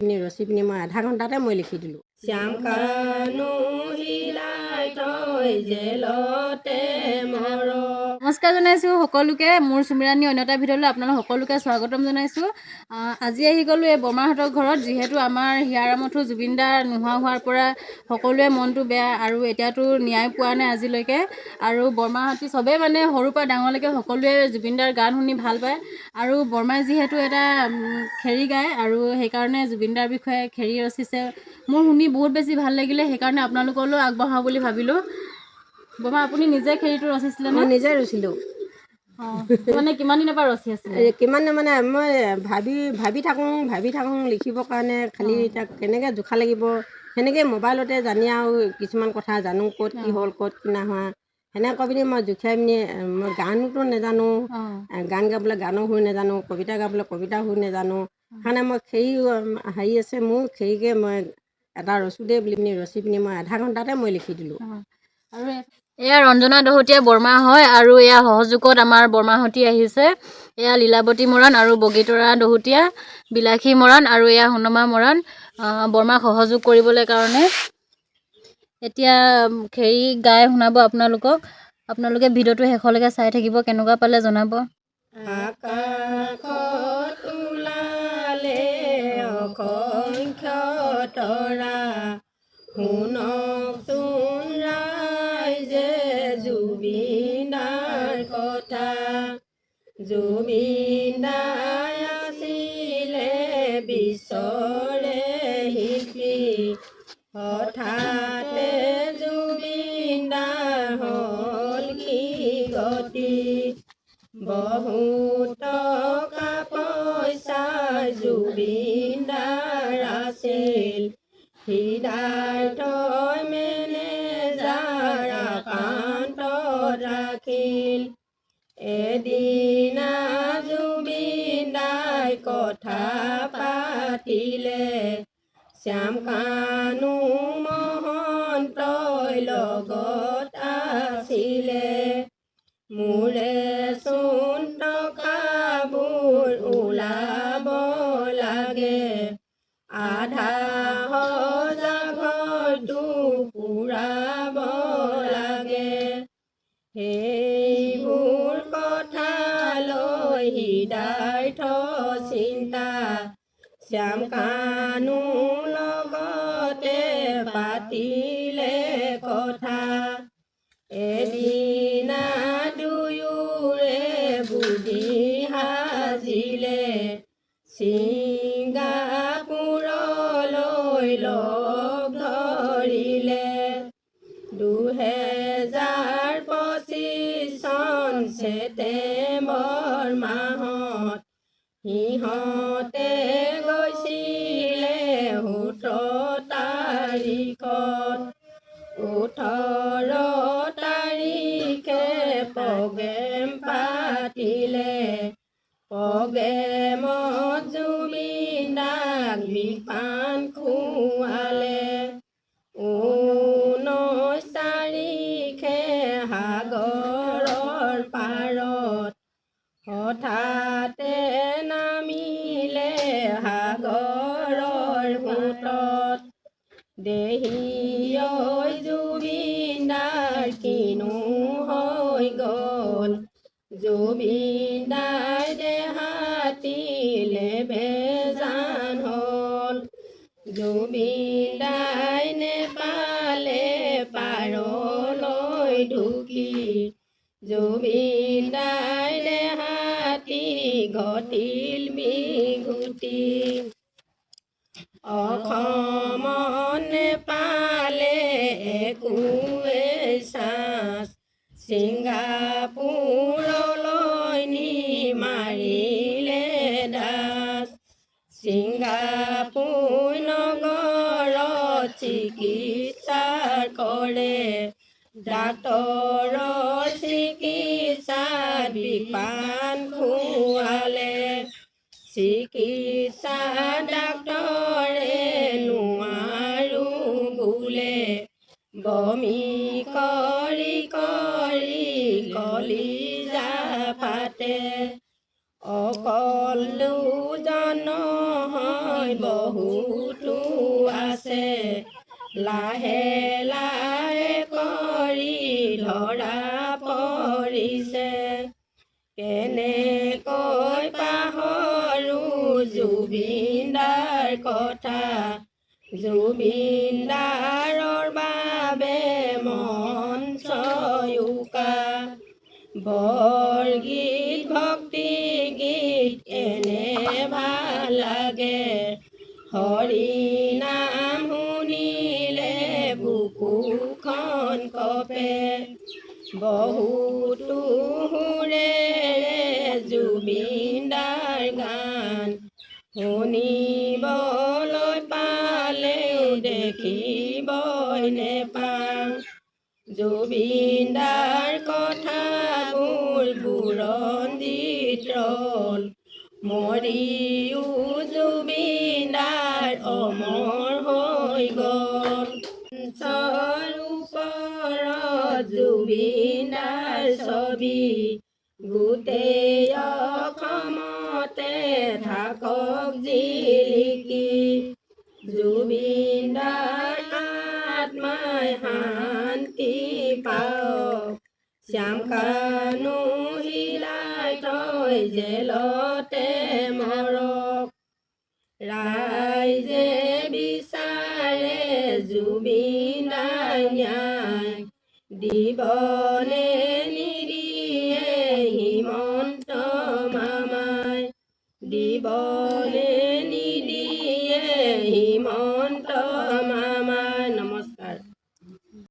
ৰচি পিনি মই আধা ঘণ্টাতে মই লিখি দিলোঁ। শ্যাম কানু হীৰাই থৈ জেলতে মৰ। নমস্কাৰ জনাইছোঁ সকলোকে। মোৰ চুমিৰাণী অন্য এটা ভিডিঅ'লৈ আপোনালোক সকলোকে স্বাগতম জনাইছোঁ। আজি আহি গ'লোঁ এই বৰমাহঁতৰ ঘৰত, যিহেতু আমাৰ হিয়াৰামঠু জুবিন দা নোহোৱা হোৱাৰ পৰা সকলোৱে মনটো বেয়া আৰু এতিয়াতো ন্যায় পোৱা নাই আজিলৈকে। আৰু বৰমাহঁতি চবেই মানে সৰুৰ পৰা ডাঙৰলৈকে সকলোৱে জুবিন দাৰ গান শুনি ভাল পায়। আৰু বৰমাই যিহেতু এটা খেৰী গায় আৰু সেইকাৰণে জুবিন দাৰ বিষয়ে খেৰী ৰচিছে। মোৰ শুনি বহুত বেছি ভাল লাগিলে, সেইকাৰণে আপোনালোকলৈও আগবঢ়াওঁ বুলি ভাবিলোঁ। বৰমা, আপুনি নিজে খেৰীটো ৰচিছিলে নে? মই নিজে ৰচিলোঁ। মানে কিমান দিনৰ পৰা ৰচি আছিলে? কিমান মানে মই ভাবি থাকোঁ লিখিবৰ কাৰণে, খালি এতিয়া কেনেকৈ জোখা লাগিব সেনেকৈ মোবাইলতে জানি আৰু কিছুমান কথা জানো, ক'ত কি হ'ল ক'ত কি নাই হোৱা সেনেকৈ কৈ পিনি মই জুখিয়াই পিনি মই গানতো নাজানো, গান গাবলৈ গানো সুৰ নাজানো, কবিতা গাবলৈ কবিতা সুৰ নাজানো। সেইকাৰণে মই খেৰী হেৰি আছে মোৰ, খেৰীকে মই এটা ৰচো দেই বুলি পিনি ৰচি পিনি মই আধা ঘণ্টাতে মই লিখি দিলোঁ। আৰু এয়া ৰঞ্জনা দহোতীয়া বৰমা হয়, আৰু এয়া সহযোগত আমাৰ বৰমাহঁতি আহিছে। এয়া লীলাৱতী মৰাণ আৰু বগীতৰা দহোতীয়া, বিলাসী মৰাণ আৰু এয়া সোণমা মৰাণ বৰমাক সহযোগ কৰিবলৈ কাৰণে। এতিয়া খেৰী গাই শুনাব আপোনালোকক। আপোনালোকে ভিডিঅ'টো শেষলৈকে চাই থাকিব, কেনেকুৱা পালে জনাব। আকাশত ওলালে অসংখ্য তৰা, শুনকচোন ৰাইজে জুবিন দাৰ কথা। জুবিন দাই আছিলে বিশ্বৰে শিল্পী, হঠাতে জুবিন দাৰ হ'ল কি গতি। বহুত টকা পইচাৰ জুবিন দাৰ আছিল, হৃদয়ৰ মেনেজাৰ আকান্তত ৰাখিল। এদিনা জুবিন দাই কথা পাতিলে, শ্যাম কানু মহন্তই লগত আছিলে। মোৰে চোন টকাবোৰ ওলাব লাগে, আধা সজা ঘৰটো পুৰাব লাগে। সেইবোৰ কথা লৈ হৃদয়ত চিন্তা, শ্যাম কানু লগতে পাতিলে কথা। এদিনা দুয়োৰে বুদ্ধি সাজিলে, ছিংগাপুৰলৈ লগ ধৰিলে। 2025 চন ছেপ্টেম্বৰ মাহত সিহঁতে গৈছিলে 17 তাৰিখত। 18 তাৰিখে প্ৰগ্ৰেম পাতিলে, প্ৰগ্ৰেমত জুবিন দাক বিপান খুৱালে। 19 তাৰিখে সাগৰৰ পাৰত হঠাতে নামিলে সাগৰৰ সোঁতত। দেহি ঐ জুবিন দাৰ কিনো হৈ গ'ল, জুবিন দাই দেহাতীলে বেজান হ'ল। জুবিন দাই নেপালে পাৰলৈ ঢুকি, জুবিন দাই দেহাতী ঘটিল বিঘুটি। অসমত নেপালে একোৱেই চান্স, ছিংগাপুৰলৈ নি মাৰিলে দাস। ছিংগাপুৰ নগৰত চিকিৎসা কৰে, ডাক্তৰৰ চিকিৎসাত বিপান খুৱালে। চিকিৎসা ডাক্তৰে নোৱাৰো বোলে, বমি কৰি কৰি কলিজা ফাটে। অকল দুজন নহয় বহুত বহুতো আছে লাহে লাহে কৰি ধৰা পৰিছে কেনেকৈ পাহৰো জুবিনদাৰ কথা জুবিনদাৰৰ বাবে মন চয়ুকা বৰগীত ভক্তি গীত এনে ভাল লাগে হৰি নাম শুনিলে বুকুখন কপে বহুতো সুৰেৰে জুবিনদাৰ গান শুনিবলৈ পালেও দেখিবই নেপাওঁ জুবিনদাৰ কথাবোৰ বুৰঞ্জীত ৰল মৰিও জুবিনদাৰ অমৰ হৈ গ'ল ওপৰত জুবিনদাৰ ছবি গোটেই অসমতে থাকক জিলিকি জুবিনদাৰ আত্মাই শান্তি পাওক শ্যাম কানু হিলাই থৈ জেলতে মৰক ৰাইজে বিচাৰে জুবিনদাৰ ন্যায় দিবনে নিদিয়ে হিমন্ত মামাই দিব